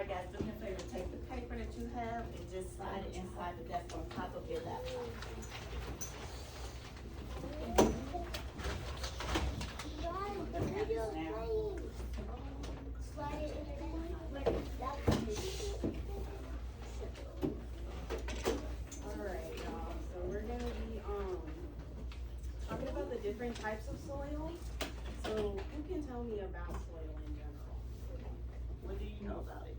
Alright guys, do me a favor, take the paper that you have and just slide it inside the desk on top of your laptop. Alright, y'all, so we're gonna be talking about the different types of soil. So who can tell me about soil in general? What do you know about it?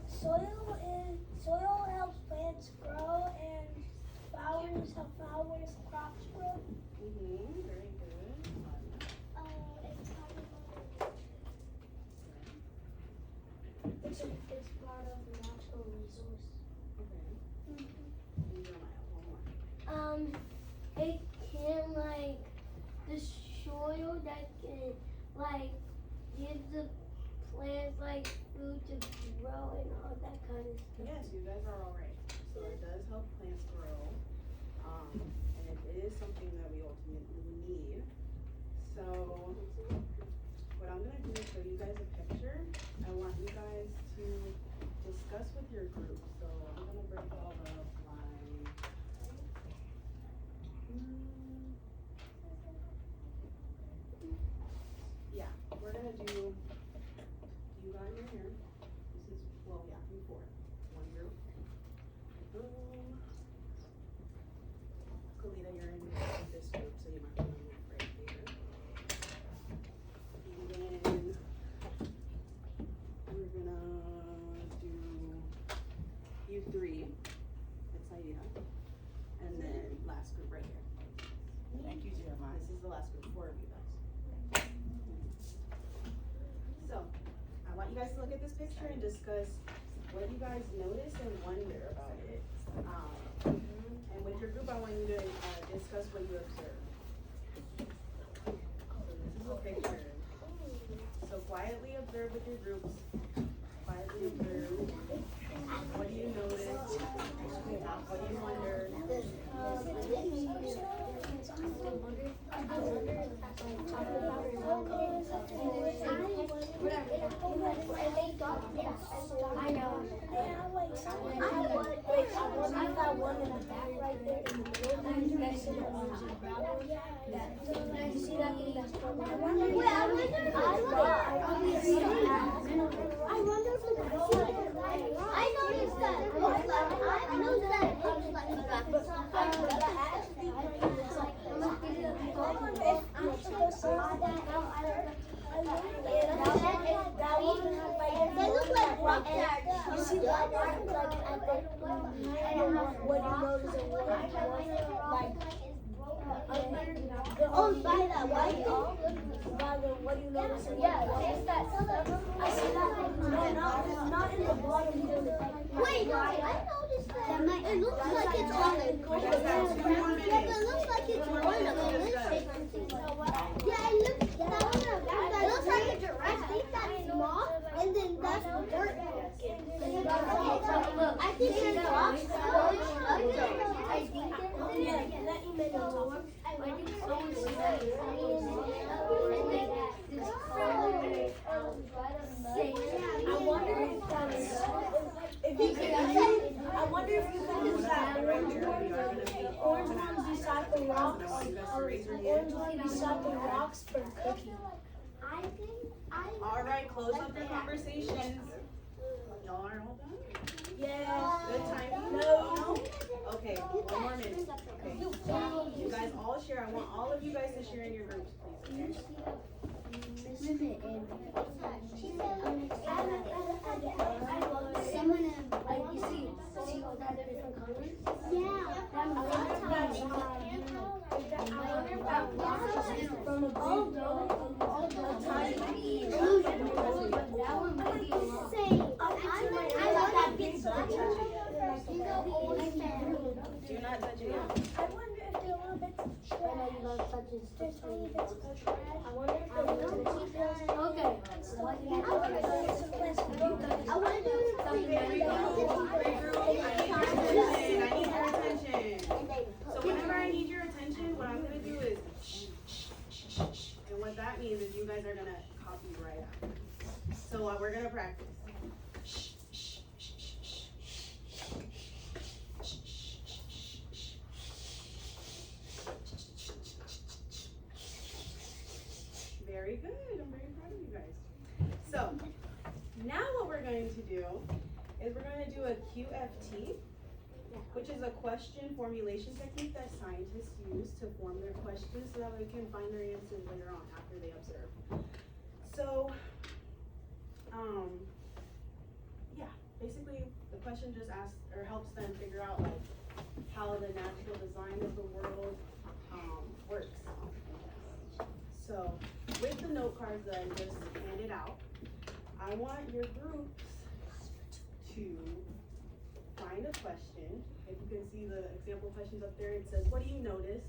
Soil helps plants grow and flowers help crops grow. Very good. It's part of the natural resource. Okay. And Jeremiah, one more. It can the soil that can give the plants food to grow and all that kind of stuff. Yes, you guys are all right. So it does help plants grow. And it is something that we ultimately need. So what I'm gonna do is show you guys a picture. I want you guys to discuss with your group. So I'm gonna break it all up yeah, we're gonna do, you got your hair. This is, before. One group. Boom. Kalita, you're in this group, so you might want to move right here. And then we're gonna do you three. It's Aida. And then last group right here. Thank you, Jeremiah. This is the last group, 4 of you guys. So, I want you guys to look at this picture and discuss what you guys notice and wonder about it. And with your group, I want you to discuss what you observe. So this is a picture. So quietly observe with your groups. Quietly observe. What do you notice? What do you wonder? I know. I got one in the back right there in the middle. You see that orange and brown? Yeah. You see that thing that's purple? I wonder if I noticed that. I noticed that it looks like a they look like rock. You see that what you notice and Oh, by that white thing? what do you notice and Yeah, it's that stuff. I see that. Not in the bottom. Wait, I noticed that. It looks like it's on the Yeah, but it looks like it's on a milkshake thing. Yeah, it looks that looks like a giraffe. I think that's small, and then that's dirt. I think there's rocks. I think I wonder if you can use that orange ones beside the rocks. Orange one beside the rocks for cooking. All right, close up your conversations. Y'all are all done? Yeah. Good timing? No. Okay, 1 more minute. Okay. You guys all share. I want all of you guys to share in your groups, please. Okay? Do not touch it. I wonder if they're a little bit trash. There's tiny bits of trash. I wonder if they're a little bit trash. Okay. I wonder if I need your attention. So whenever I need your attention, what I'm gonna do is shh, shh, shh, shh, shh. And what that means is you guys are gonna copy right after. So we're gonna practice. Very good. I'm very proud of you guys. So now what we're going to do is we're going to do a QFT, which is a question formulation technique that scientists use to form their questions so that they can find their answers later on after they observe. So, yeah, basically the question just asks or helps them figure out like how the natural design of the world works. So with the note cards that I just handed out, I want your groups to find a question. If you can see the example questions up there, it says, what do you notice?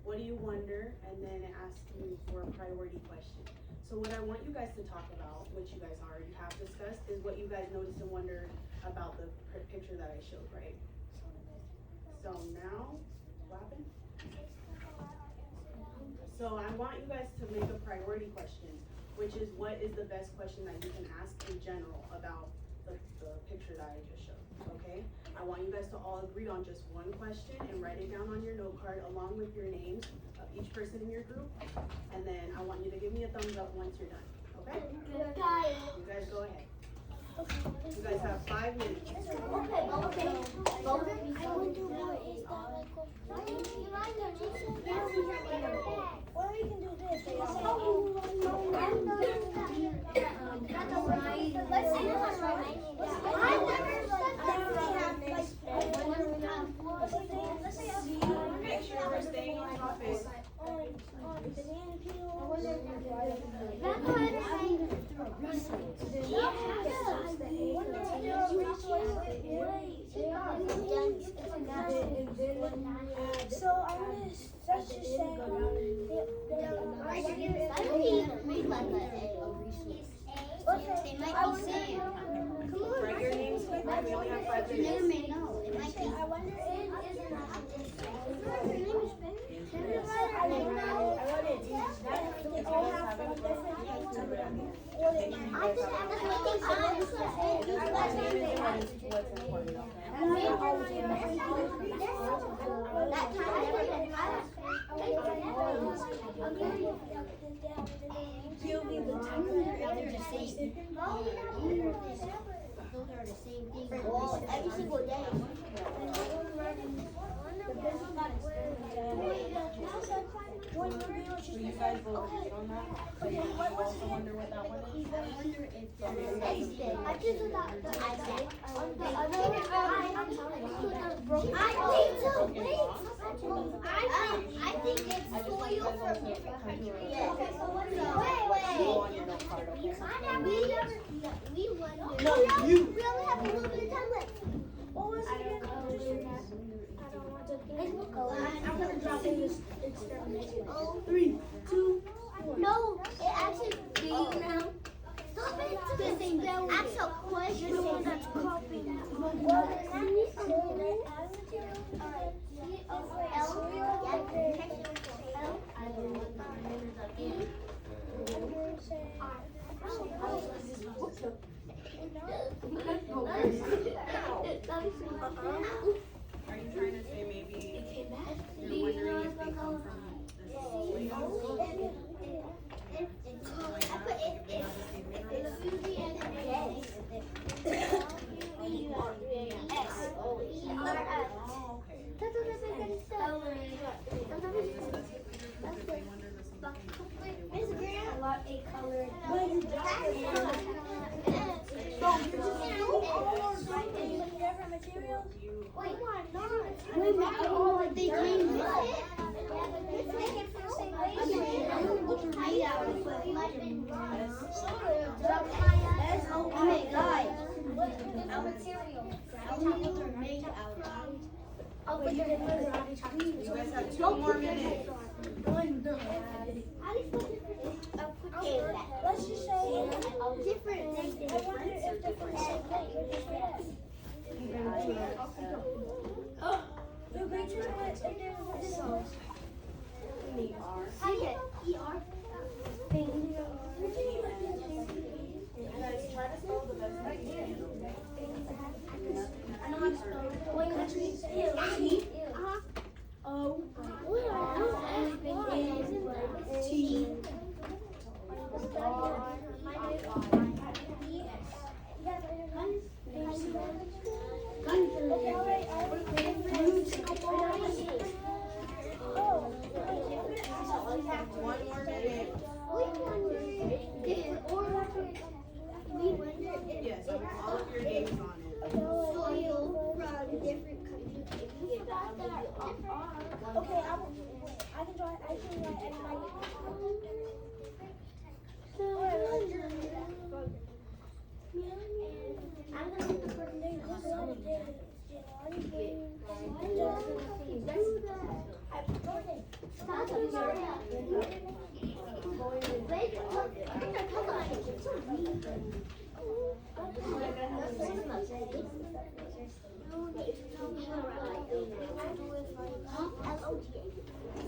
What do you wonder? And then it asks you for a priority question. So what I want you guys to talk about, which you guys already have discussed, is what you guys noticed and wondered about the picture that I showed, right? So now, what happened? So I want you guys to make a priority question, which is what is the best question that you can ask in general about the picture that I just showed, okay? I want you guys to all agree on just one question and write it down on your note card along with your names of each person in your group. And then I want you to give me a thumbs up once you're done, okay? You guys go ahead. You guys have 5 minutes. Or we can do this. Make sure we're staying on topic. So I'm gonna let's just say Write your names quickly. We only have 5 minutes. I wonder every single day. So you guys will agree on that? But you also wonder what that one is? I just thought that I think it's soil from different countries. Okay, so what is it? Go on your note card, okay? We wonder. No, you. We only have a little bit of time left. What was it again? I'm gonna drop in this extermination. 3, 2, 1. No, it actually. Do you know? Stop it. The actual question that's copying. Are you trying to say maybe you're wondering if they come from the soil? You guys have 2 more minutes. Let's just say different. I wonder if different. Your pictures are You guys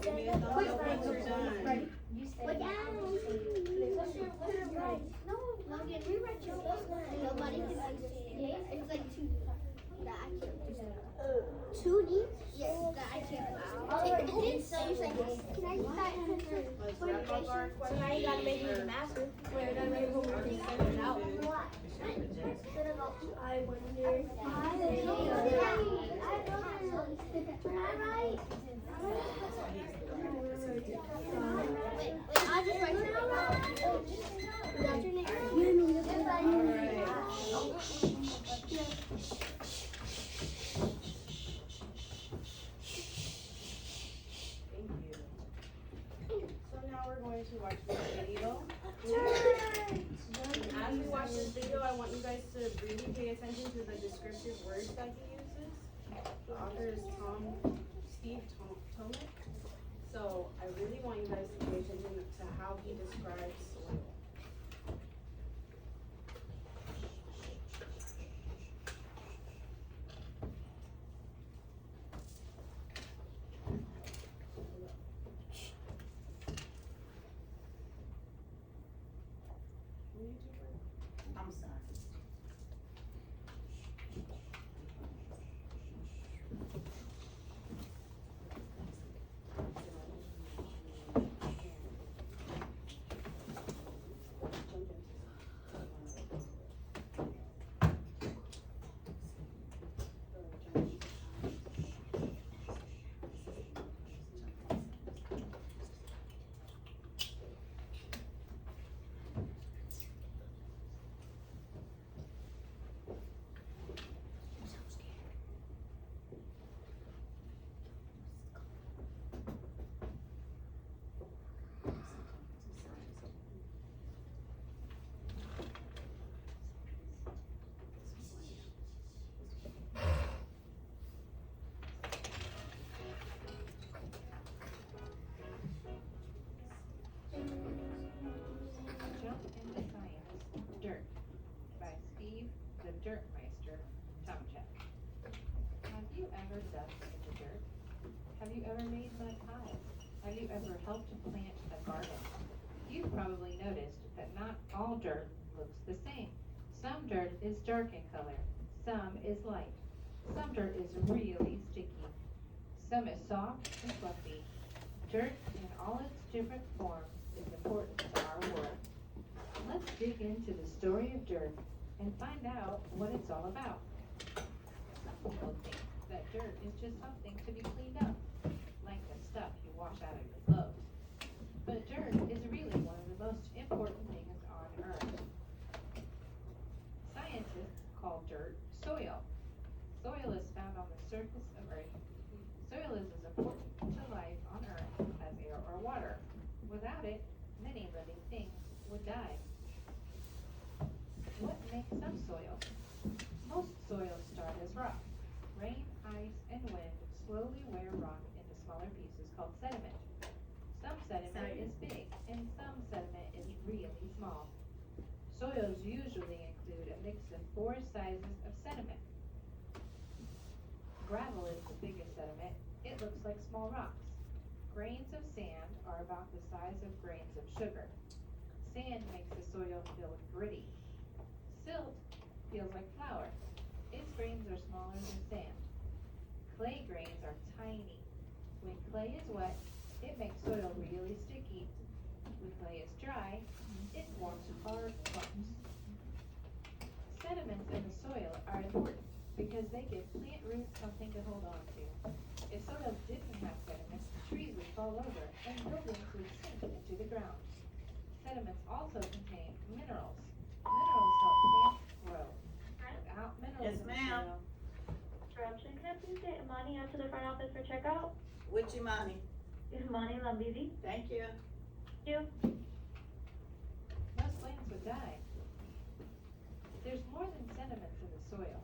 Give me a thumbs up once you're done. Nobody can understand. It's like two that I can't. 2D? Yes, that I can't. So you said, can I start? Let's wrap up our questions. Now you gotta make it a master. We're gonna make homework and send it out. I wonder. I'll just write it out. That's your name. Thank you. So now we're going to watch this video. And as we watch this video, I want you guys to really pay attention to the descriptive words that he uses. The author is Steve Tomek. So I really want you guys to pay attention to how he describes soil. I'm sorry. Jump into Science, Dirt, by Steve the Dirtmeister Tomchek. Have you ever dug into dirt? Have you ever made mud pies? Have you ever helped to plant a garden? You've probably noticed that not all dirt looks the same. Some dirt is dark in color, some is light. Some dirt is really sticky. Some is soft and fluffy. Dirt in all its different forms is important to our world. Let's dig into the story of dirt and find out what it's all about. Some people think that dirt is just something to be cleaned up, like the stuff you wash out of your clothes. But dirt is really one of the most important things on Earth. Scientists call dirt soil. Soil is found on the surface of Earth. Soil is as important to life on Earth as air or water. Without it, many living things would die. What makes up soil? Most soils start as rock. Rain, ice, and wind slowly wear rock into smaller pieces called sediment. Some sediment is big, and some sediment is really small. Soils usually include a mix of 4 sizes of sediment. Gravel is the biggest sediment. It looks like small rocks. Grains of sand are about the size of grains of sugar. Sand makes the soil feel gritty. Silt feels like flour. Its grains are smaller than sand. Clay grains are tiny. When clay is wet, it makes soil really sticky. When clay is dry, it forms hard clumps. Sediments in the soil are important because they give plant roots something to hold on to. If soil didn't have sediments, trees would fall over and buildings would sink into the ground. Sediments also contain minerals. Minerals help plants grow. Without minerals Yes, in the ma'am. soil, Corruption, can I please get Imani out to the front office for checkout? Which Imani? Imani Lambizi. Thank you. most plants would die. There's more than sediments in the soil.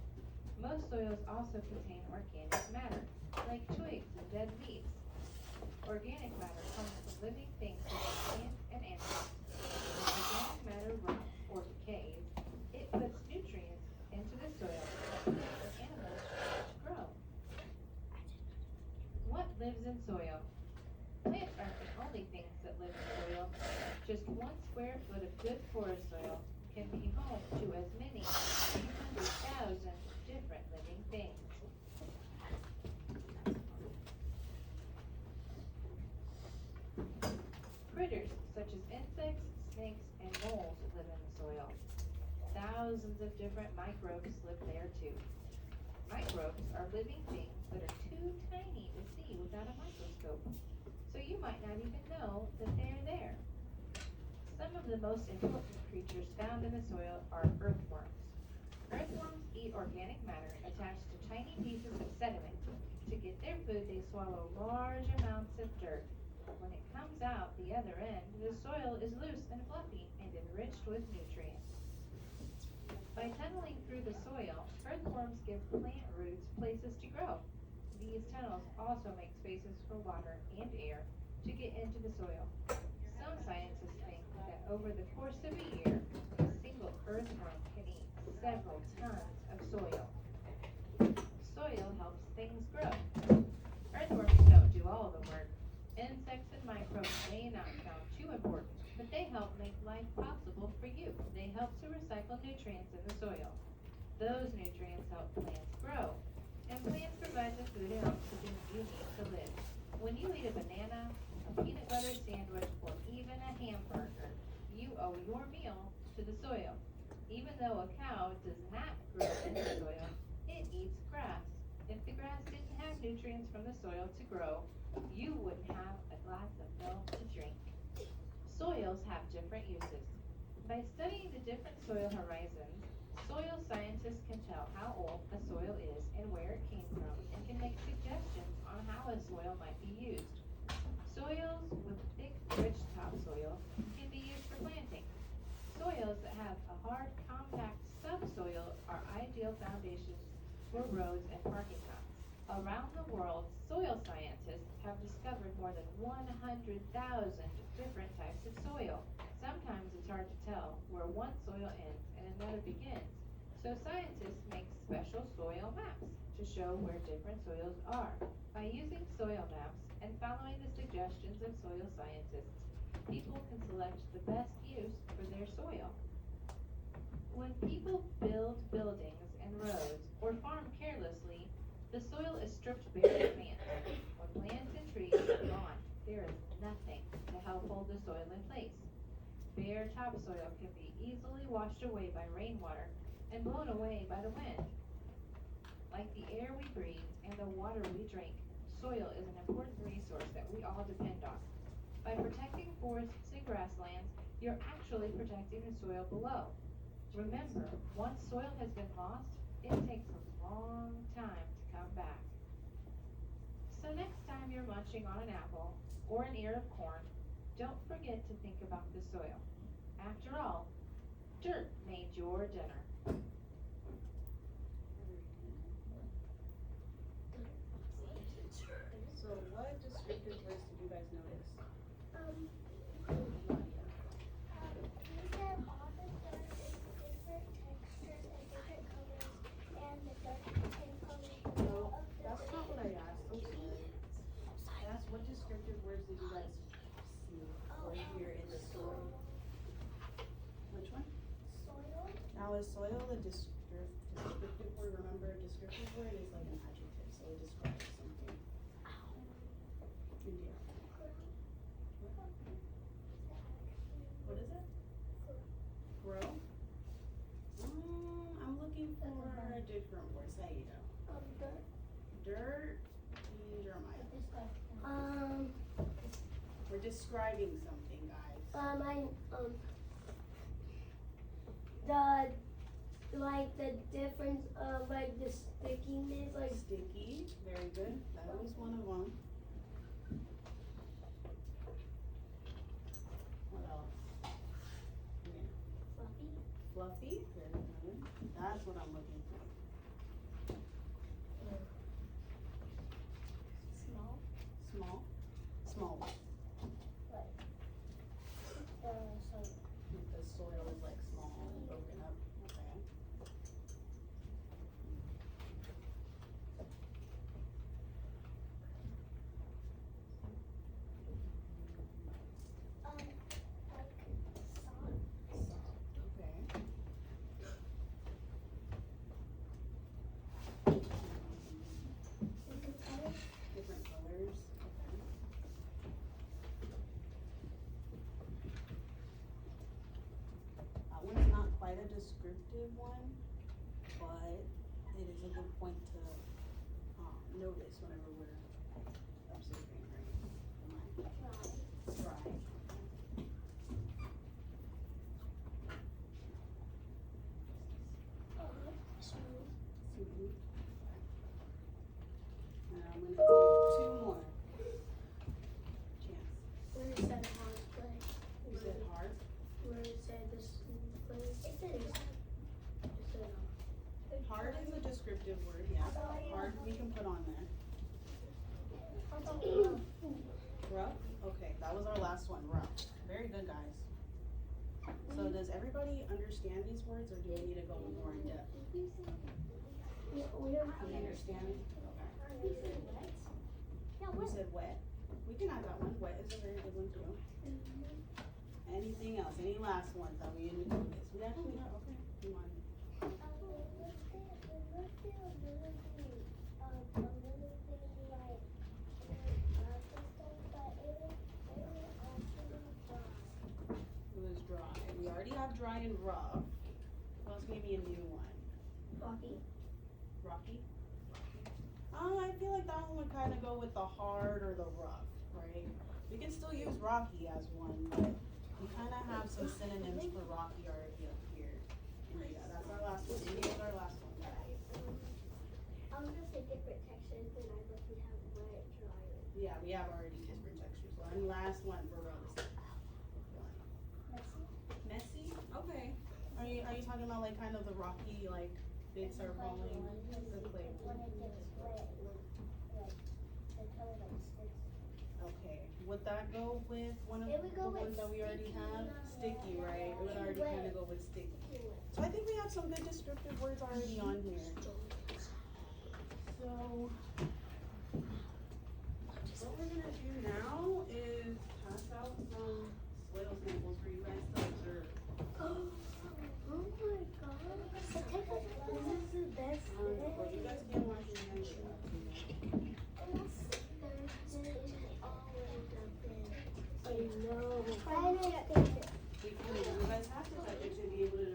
Most soils also contain organic matter, like twigs and dead leaves. Organic matter comes from living things such as plants and animals. When organic matter rots or decays, it puts nutrients into the soil for animals to grow. What lives in soil? Plants aren't the only things that live in soil. Just 1 square foot of good forest soil can be home to as many as 200,000 different living things. Critters such as insects, snakes, and moles live in the soil. Thousands of different microbes live there too. Microbes are living things that are too tiny to see without a microscope, so you might not even know that they're there. Some of the most important creatures found in the soil are earthworms. Earthworms eat organic matter attached to tiny pieces of sediment. To get their food, they swallow large amounts of dirt. When it comes out the other end, the soil is loose and fluffy and enriched with nutrients. By tunneling through the soil, earthworms give plant roots places to grow. These tunnels also make spaces for water and air to get into the soil. Some scientists think that over the course of a year, a single earthworm can eat several tons of soil. Soil helps things grow. Earthworms don't do all the work. Insects and microbes may not sound too important, but they help make life possible for you. They help to recycle nutrients in the soil. Those nutrients help plants grow. And plants provide the food and oxygen you need to live. When you eat a banana, a peanut butter sandwich, or even a hamburger, you owe your meal to the soil. Even though a cow does not grow in the soil, it eats grass. If the grass didn't have nutrients from the soil to grow, you wouldn't have a glass of milk to drink. Soils have different uses. By studying the different soil horizons, soil scientists can tell how old a soil is and where it came from, and can make suggestions on how a soil might be used. Soils with thick, rich topsoil can be used for planting. Soils that have a hard, compact subsoil are ideal foundations for roads and parking lots. Around the world, soil scientists have discovered more than 100,000 different types of soil. Sometimes it's hard to tell where one soil ends and another begins, so scientists make special soil maps to show where different soils are. By using soil maps and following the suggestions of soil scientists, people can select the best use for their soil. When people build buildings and roads or farm carelessly, the soil is stripped bare of plants. When plants and trees are gone, there is nothing to help hold the soil in place. Bare topsoil can be easily washed away by rainwater and blown away by the wind. Like the air we breathe and the water we drink, soil is an important resource that we all depend on. By protecting forests and grasslands, you're actually protecting the soil below. Remember, once soil has been lost, it takes a long time to come back. So next time you're munching on an apple or an ear of corn, don't forget to think about the soil. After all, dirt made your dinner. So what descriptive words did you guys notice? You said all the dirt is different textures and different colors, and the dirt can come in the middle of the That's not what I asked. I'm sorry. I asked what descriptive words did you guys see or hear in the story? Which one? soil. Now is soil a descriptive word? Remember, a descriptive word is like an adjective, so it describes something. India. What is it? Grow? I'm looking for a different word. Saida. Dirt. Dirt. Jeremiah. We're describing something, guys. The difference of like the stickiness, like Sticky. Very good. That was one of them. What else? Yeah. fluffy. Fluffy. Very good. That's what I'm looking for. descriptive one, but it is a good point to notice whenever we're observing, right? Dry. Smooth. And I'm gonna do 2 more. Chance. Where it said hard play. You said hard? Where it said this play. It said Hard is a descriptive word, yeah. Hard we can put on there. Rough? Okay, that was our last one, rough. Very good, guys. So does everybody understand these words, or do we need to go more in depth? You understand? Okay. You said wet. We can add that one. Wet is a very good one too. Anything else? Any last ones that we didn't do this? We actually have, okay. You want? It was dry. We already have dry and rough. What else gave me a new one? Rocky. Rocky? I feel like that one would kind of go with the hard or the rough, right? We can still use rocky as one, but we kind of have some synonyms for rocky already up here. And yeah, that's our last one. Maybe it's our last one. I was gonna say different textures, but I bet we have wet, dry. Yeah, we have already different textures. One last one for Rose. Messy? Okay. Are you talking about like kind of the rocky, like bits are falling? The clay. Okay. Would that go with one of the ones that we already have? Sticky, right? It would already kind of go with sticky. So I think we have some good descriptive words already on here. So what we're gonna do now is pass out some soil samples for you guys to observe. Oh my god. This is the best Well, you guys can watch your hands. I know. You guys have to touch it to be able to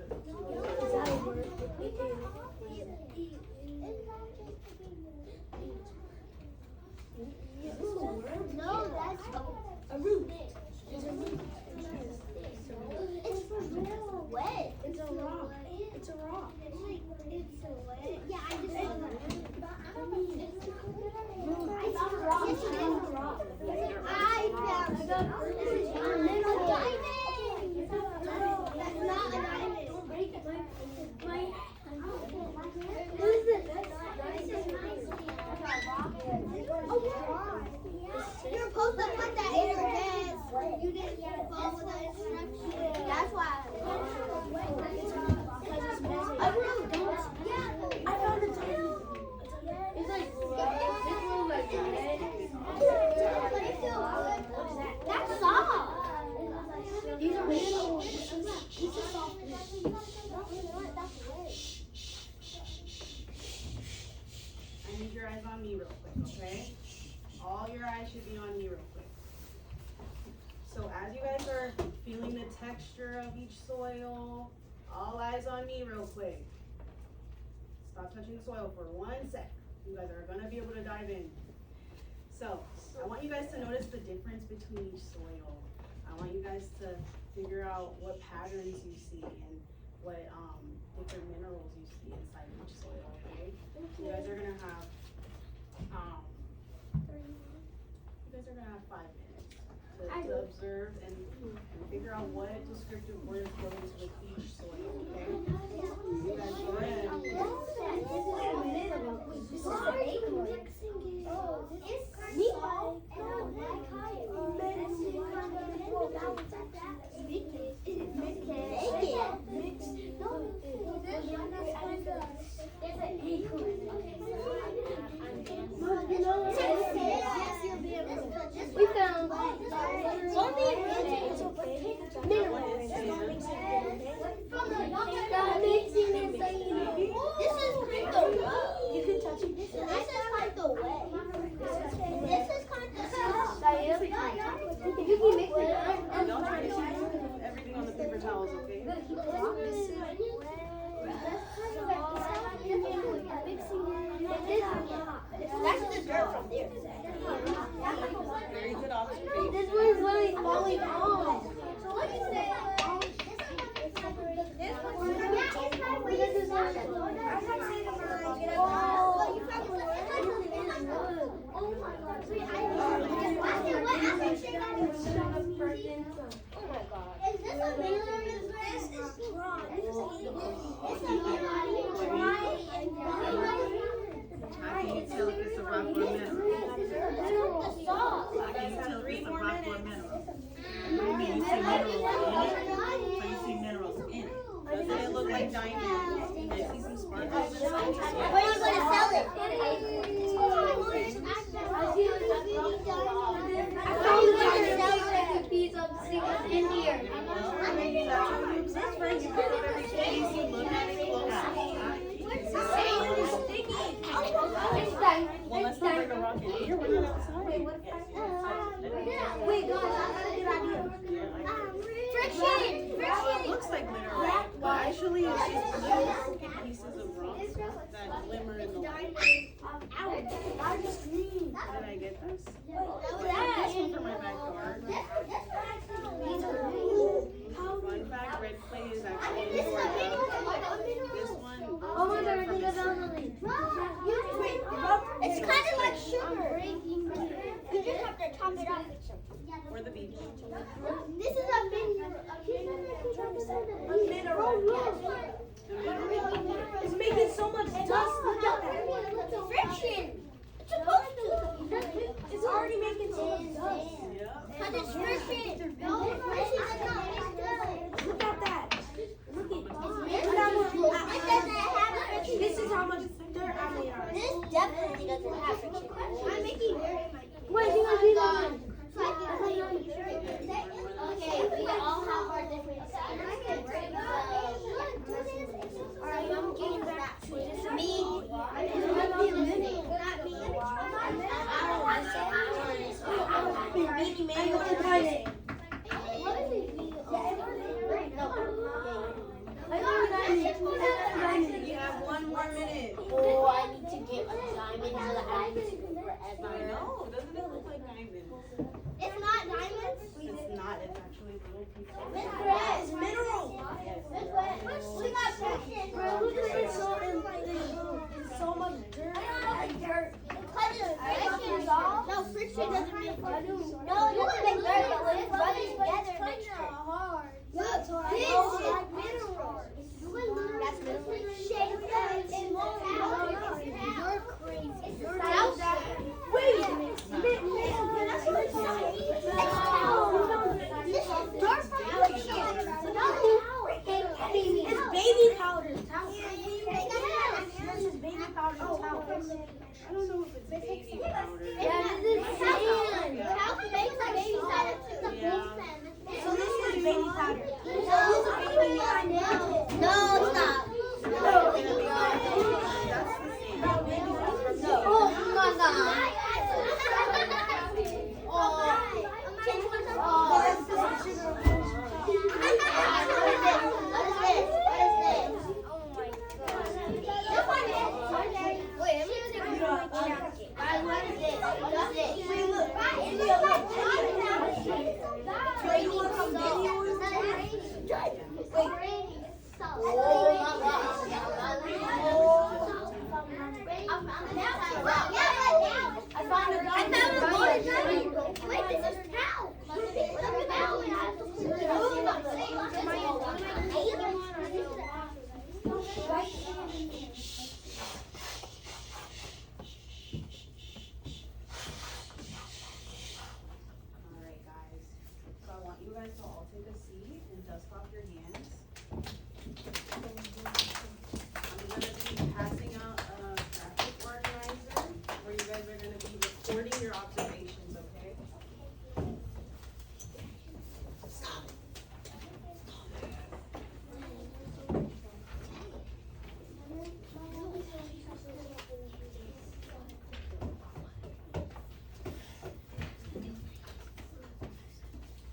No, that's a root. It's a root. It's real wet. It's a rock. It's a rock. It's a wet. Yeah, I just saw that. It's a rock. Yes, it is a rock. I found a little diamond. That's not a diamond. Don't break it. Who's this? You're supposed to put that in your desk. You didn't follow the instructions. That's why. I really don't. Yeah. I found it too. It's like that's soft. These are little. These are soft. I need your eyes on me real quick, okay? All your eyes should be on me real quick. So as you guys are feeling the texture of each soil, all eyes on me real quick. Stop touching the soil for 1 sec. You guys are gonna be able to dive in. So I want you guys to notice the difference between each soil. I want you guys to figure out what patterns you see and what different minerals you see inside each soil, okay? You guys are gonna have 5 minutes to observe and figure out what descriptive word goes with each soil, okay? You guys go ahead. We found Is this a mirror? This is wrong. It's a mirror. How can you tell if it's a rock or a mineral? The salt. How can you tell if 3 it's a more rock or a minutes. mineral? You see minerals in it? So you see minerals in it. Doesn't it look like diamonds? And I see some sparkles inside. Where are you going to sell it? In here. That's right, you pick up every piece, you look at it closely. Well, let's not bring a rock in here, we're not outside. Wait, guys, I got a good idea. Friction! It looks like glitter, right? But actually, it's just little broken pieces of rock that glimmer in the light. Did I get this? This one for my backyard. Fun fact, red clay is actually indoor dust. This one, Oh my God, from the sun. It's kind of like sugar. You just have to top it off with some. Or the beach. This is a mineral. It's making so much dust. Look at that. Friction. It's supposed to. It's already making so much dust. Yeah. Cause it's friction. No, friction is not good. Look at that. Look at It doesn't have friction. this. Is how much dirt I made on it. This definitely doesn't have friction. I'm making dirt. Wait, you gonna do that? Okay, we all have our different sides. Alright, I'm getting back to this. Me. You have 1 more minute. Oh, I need to get a diamond so that I can I forever. know, doesn't it look like diamonds? It's not diamonds. It's not, it's actually little pieces. It's mineral. We got friction. Bro, look at this. It's so much dirt. Because it's friction. No, friction doesn't make dirt. No, it doesn't make dirt, but when it's running together, it makes dirt. Look, this is mineral. That's mineral. You're crazy. You're It's baby powder. This is baby powder towels. I don't know if it's baby powder. Yeah, this is sand. So this is baby powder. No, stop. That's the same. Oh my god. Alright guys, so I want you guys to all take a seat and dust off your hands. I'm gonna be passing out a graphic organizer where you guys are gonna be recording your observations, okay?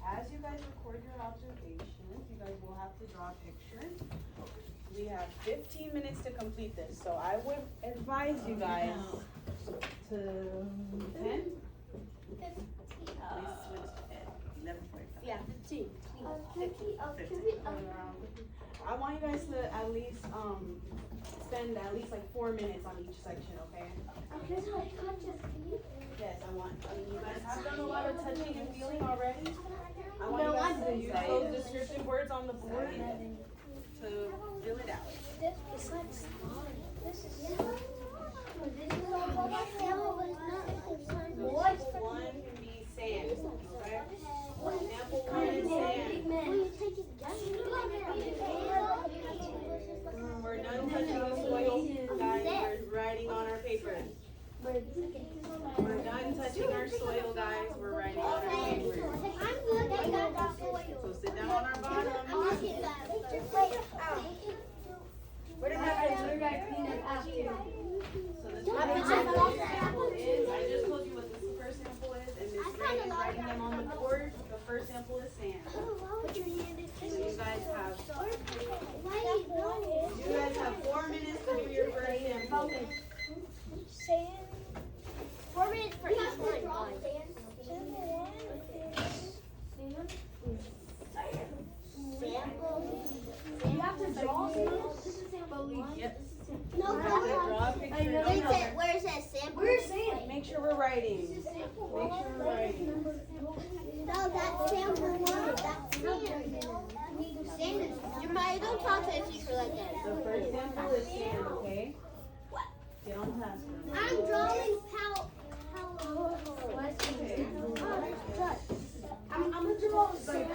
As you guys record your observations, you guys will have to draw a picture. We have 15 minutes to complete this, so I would advise you guys to 10? Please switch to 11:45. Yeah, 15. I want you guys to at least spend spend at least like 4 minutes on each section, okay? Yes, I mean, you guys have done a lot of touching and feeling already. I want you guys to use those descriptive words on the board to fill it out. One can be sand, okay? Example one is sand. We're done touching the soil, guys. We're writing on our paper. We're done touching our soil, guys. We're writing on our paper. So sit down on our bottom. We're gonna have to clean up after. So this example is, I just told you what this first sample is, and Miss Ray is writing them on the board. The first sample is sand. So you guys have 4 minutes to do your first sample. 4 minutes for each one. You have to draw Yep. No, Draw a picture. where it says sample. Where's sand? Make sure we're writing. Make sure we're writing. No, that's sample one. That's sand. Sand. Jeremiah, don't talk to the teacher like that. The first sample is sand, okay? Get on task. I'm drawing I'm gonna draw sand.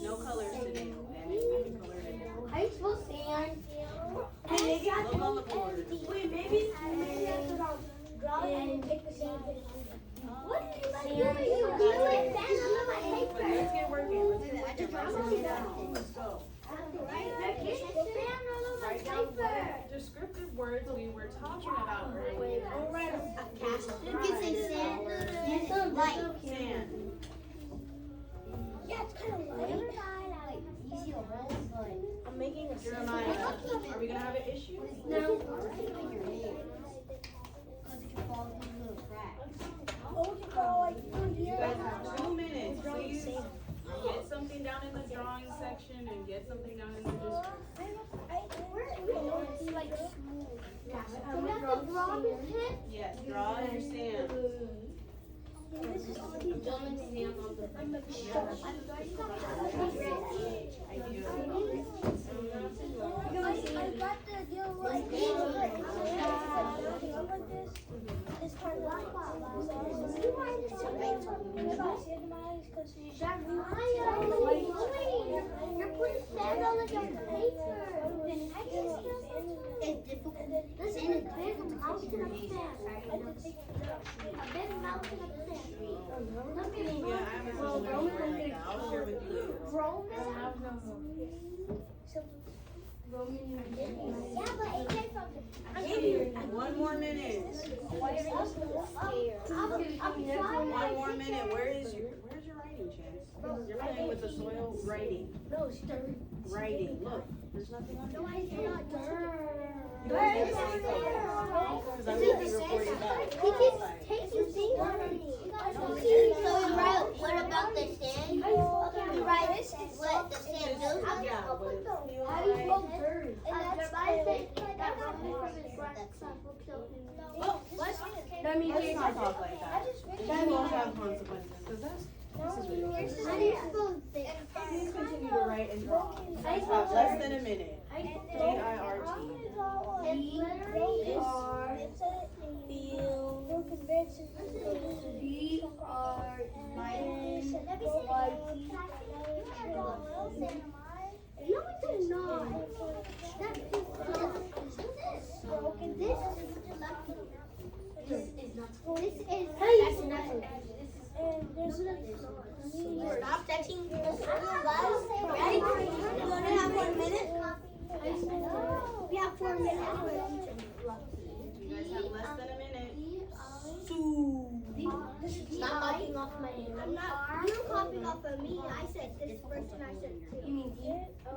No colors today, okay? Color it in. I spell sand. Look on the board. Wait, maybe I have to draw it and take the sand. What did you do? You do it then on my But paper. let's get working. Let's get working. Let's go. Write down what descriptive words we were talking about earlier. You can say sand. Light. Sand. Yeah, it's kind of light. I'm making a Jeremiah, are we gonna have an issue? No. You guys have 2 minutes. Please get something down in the drawing section and get something down in the description. Yes, draw your sand. You're putting sand all over your paper. It's difficult. This is a big mountain of sand. A big mountain of sand. Yeah, I have a situation where like that. I'll share with you later. Yeah, but it came from 1 more minute. One more minute. Where's your writing, Chance? You're playing with the soil. Writing. No, it's dirt. Writing. Look, there's nothing on No, there. I did not dirt. Because I'm going to be reporting back. He keeps taking things on me. So we write, what about the sand? We write what the sand feels like. Yeah, what it How feels do you like. spell dirt? That means Let's not talk like that. That won't have consequences. Because this is ridiculous. How do you spell this? Please continue to write and draw. You guys have less than a minute. D-I-R-T. No, it's not. That's broken. This is lucky. This is not. Stop touching. Ready? You want to have 1 minute? We have 4 minutes. You guys have less than a minute. Stop copying off my name. I'm not. You're copying off of me. I said this first and I said two. You mean D?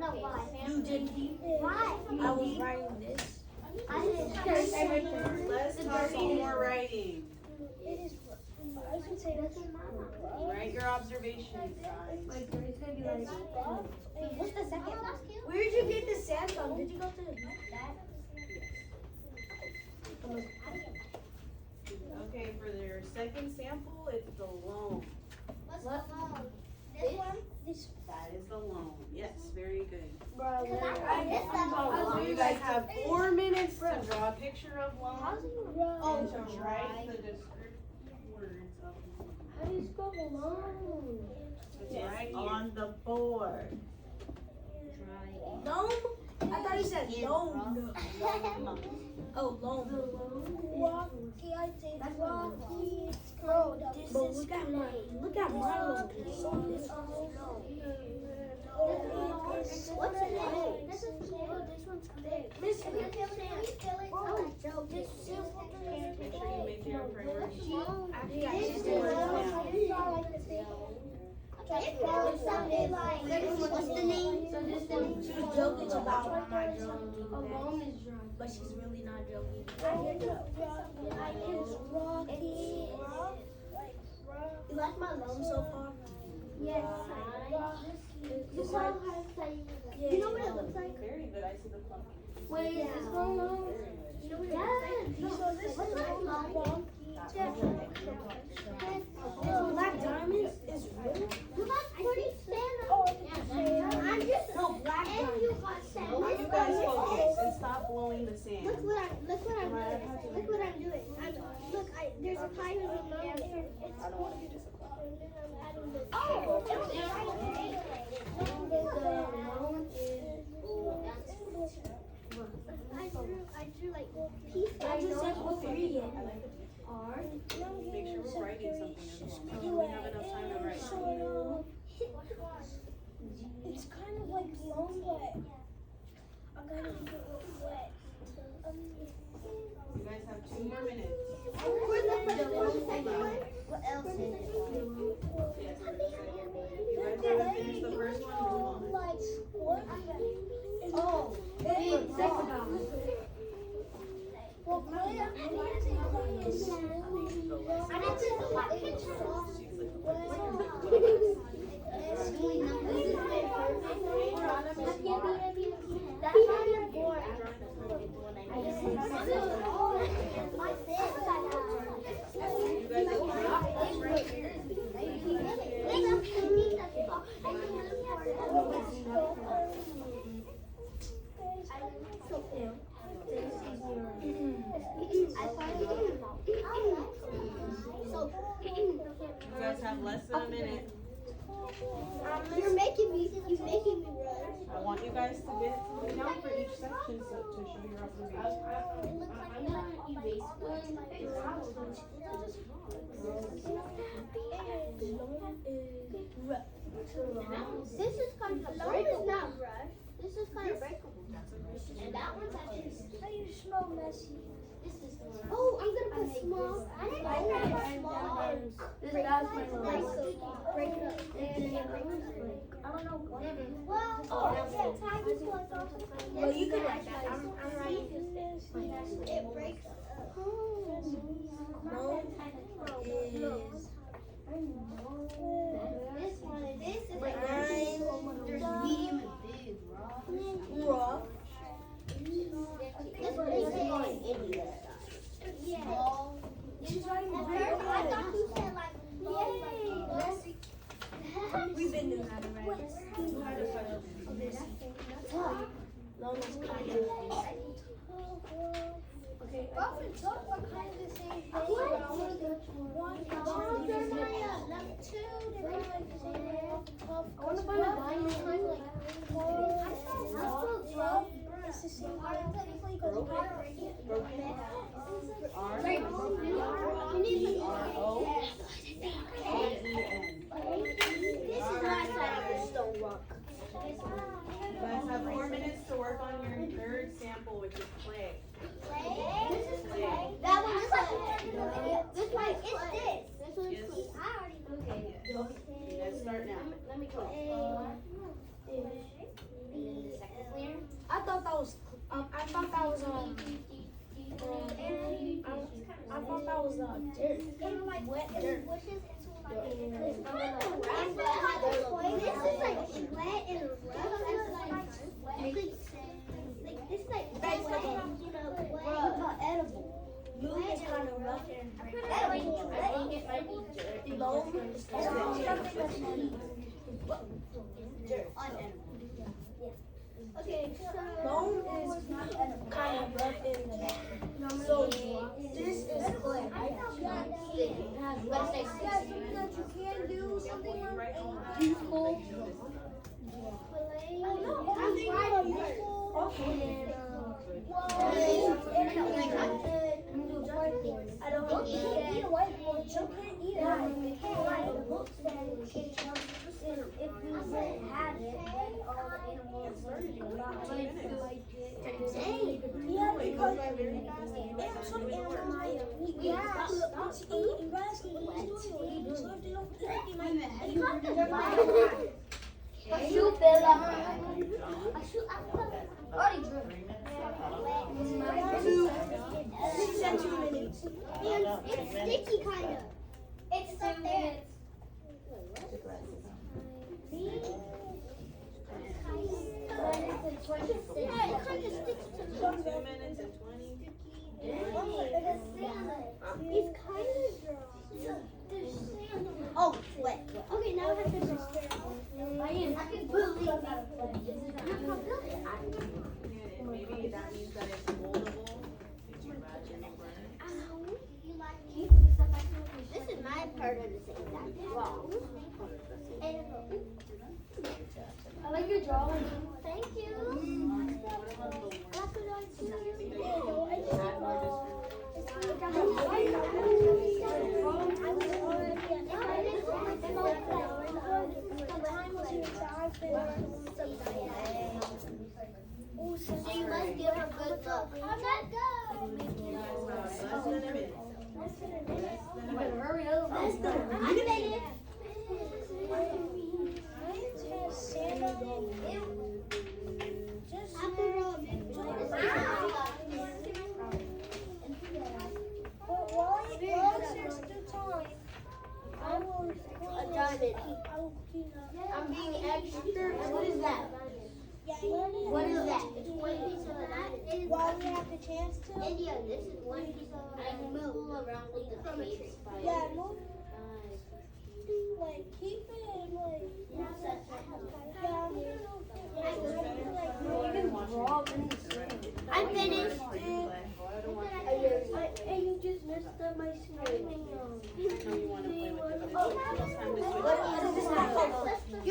No, why? You did D? Why? I was writing this. I didn't. Less talking, more writing. I should say that's Write your observations, guys. Like, it's gonna be like. What's the second good. Bro, So you guys have 4 minutes to draw a picture of loam and to write the descriptive words of loam. how do you spell alone? It's It's right here. on the board. Loam? I thought you said loam. Oh, loam. Rocky, I say rocky. Bro, this is look at my loam. What's the name? This one's big. Miss, Can you fill it? Oh, Joe, this is Make sure you make your priority. actually, I This just is did what's the name? So this She was joking about my not joking, alone is dry. but she's really not joking. You like my loam so far? Yes. You saw how to play. You know what it looks like? Very good. I see the plum. Wait, is this one long? You know what it looks like? What's that long? Black diamonds is real. You got pretty sand. I'm just No, black and diamonds. you got sand. Now you guys focus and stop blowing the sand. Look what I'm doing. There's a kind of a I don't want to be disappointed. Oh, I drew like pieces. I just said what three. R. Make sure we're writing something as well. Make sure we have enough time to write. It's kind of like long, but I'm gonna keep it wet. You guys have 2 more minutes. Where's the first one? The second one? What else is it? Yes, we're just saying. You guys want to finish the first one? Move on. Like what? Oh, Well, Clay, I didn't say Clay is I didn't see the white picture. That's why you're bored. You guys okay? You guys have less than a minute. You're making me run. I want you guys to get down for each section to show your observation. This is kind of breakable. Not brush. This is kind of breakable. And that one's actually. How you smell messy? This is the one. Oh, I'm gonna put small. I didn't know that was small. This that's my Break it up. I don't know. Well, tiny ones also. Well, you can write that. I'm writing It breaks up. Loam is This one is like there's medium and big, rough. This one is big. Yeah. She's writing I very thought you said like We've been doing that already. Loam is kind of. Okay. Rough and tough are kind of the same thing. One, two, I want to find a line that kind of like. It's the same. This is my side of the stone rock. You guys have 4 minutes to work on your third sample, which is clay. This is clay. That one is like this one. It's this. This one is clay. I already know. Okay. You guys start now. Let me go. I thought that was I thought that was dirt. Wet dirt. This is like wet and rough. This is like edible. Loom is kind of rough and Loam is kind of dirt. Unedible. Okay, bone is kind of rough in the back. So this is clear. But it's like something that you can do, something useful. I don't know. You can't eat a whiteboard. You can't eat it. The book said if we didn't have it, then all the animals would like it. Yeah, because some animals eat grass. Eat grass and eat. So if they don't eat it, they might die. A shoe fell out. A shoe already drew. 6 and 2 minutes. It's sticky kind of. It's stuck there. Yeah, it kind of sticks to the 2 minutes and 20. It's kind of dry. Oh, wet. Okay, now I have to just stare. I can believe Maybe that means that it's moldable. Did you imagine the burn? This is my part of the thing. That's wrong. I like your drawing. Thank you. So you must give her good luck. I'm not good. Less than a minute. You better hurry up. I'm finished. I'm being extra. What is that? What is that? It's one piece of that. While we have the chance to. India, this is one piece of that. Move around with the page. Yeah, move. Like keep it like. I'm finished. And you just messed up my screen. You're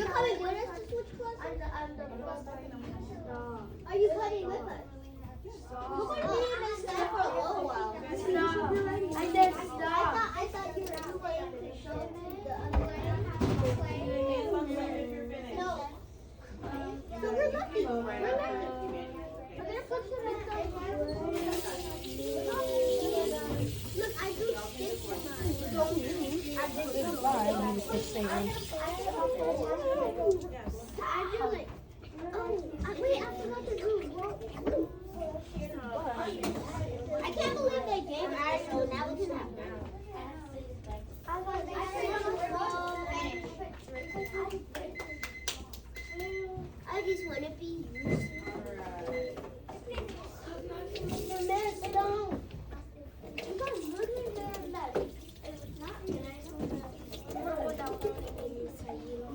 coming with us to switch classes? Are you coming with us? You're going to be in this for a little while. I said stop. I thought you were going to show me the other way. No. So we're lucky. We're lucky. I'm going to put some in Look, I do stick to mine. I do like, wait, I forgot to do. I can't believe they gave us, so now we can have I just want to be useful. The mess down. You guys literally made that. It was not nice.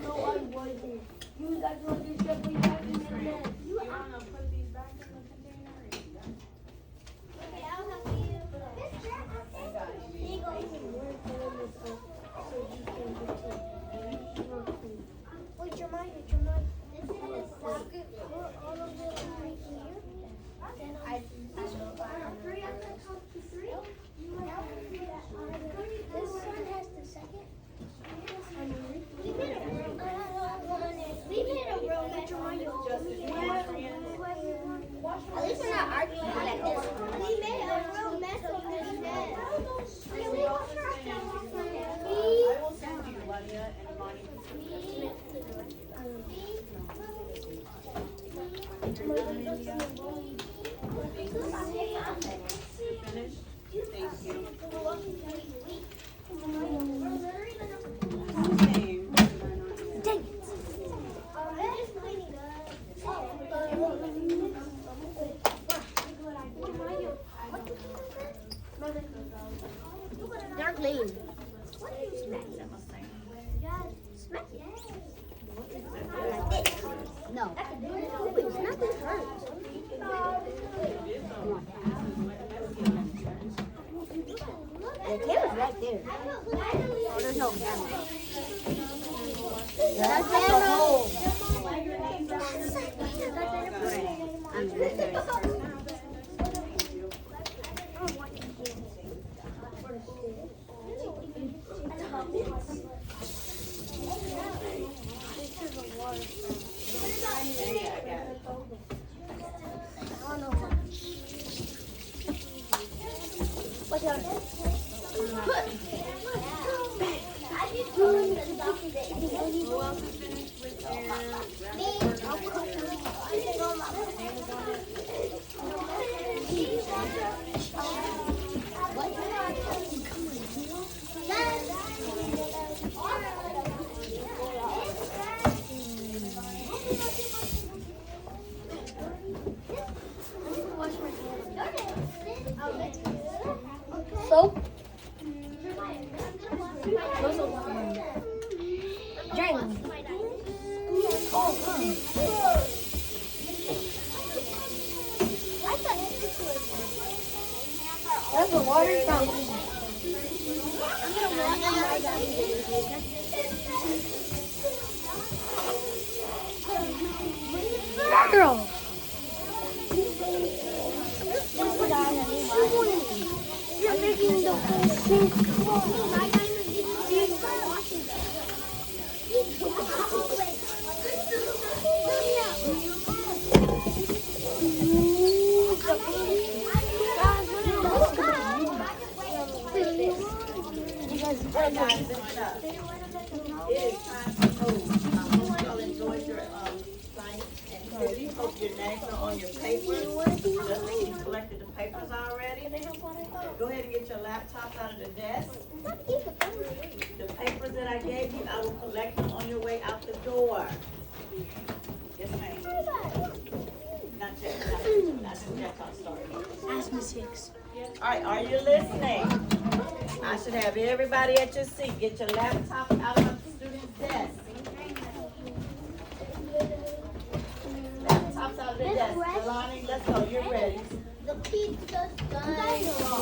No, I wasn't. You guys want to shove me back in the bed. You want to put these back in the container? Okay, I'll help you. He goes. Wait, your mind. This is socket. Put all of it right here. Then three. I'm gonna count to 3. This one has the second. We made a room. At least we're not arguing like this. We made a real mess of this bed. Can we wash our hands? I will send you, Ladia and Bonnie. Finish? Thank you. Same. Dang it. They're clean. What are you smacking? Smack it. Like this. No. It's nothing. here? Oh, there's no camera. That's the hole. I'm listening. What's yours? Who else is finished with their Soap. Drink. That's a water fountain. Girl. You're making the whole sink Alright guys, listen up. It is time to move. Hope y'all enjoyed your science activity. Hope your names are on your papers. Just like you collected the papers already. Go ahead and get your laptops out of the desk. The papers that I gave you, I will collect them on your way out the door. Yes, ma'am. Not yet. Not yet. I'll start. Ask me 6. Alright, are you listening? I should have everybody at your seat. Get your laptop out of the student's desk. Laptops out of the desk. Delani, let's go. You're ready. The pizza's done. Come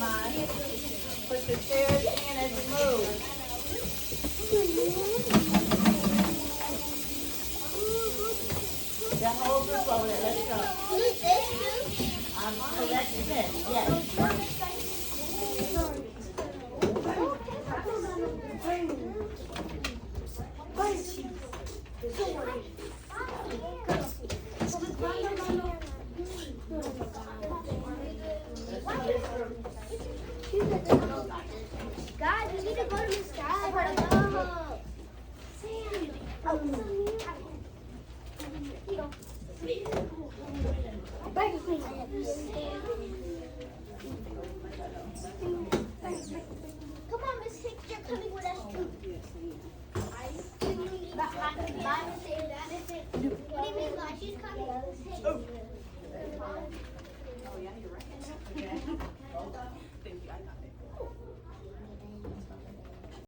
on. Put your chairs in as you move. The whole group over there. Let's go. I'm collecting this. Yes. Guys, we need to go to Miss Sky. Come on, Miss Hicks, you're coming with us too. What do you mean, guys? She's coming. Oh yeah, you're right. Thank you. I got it.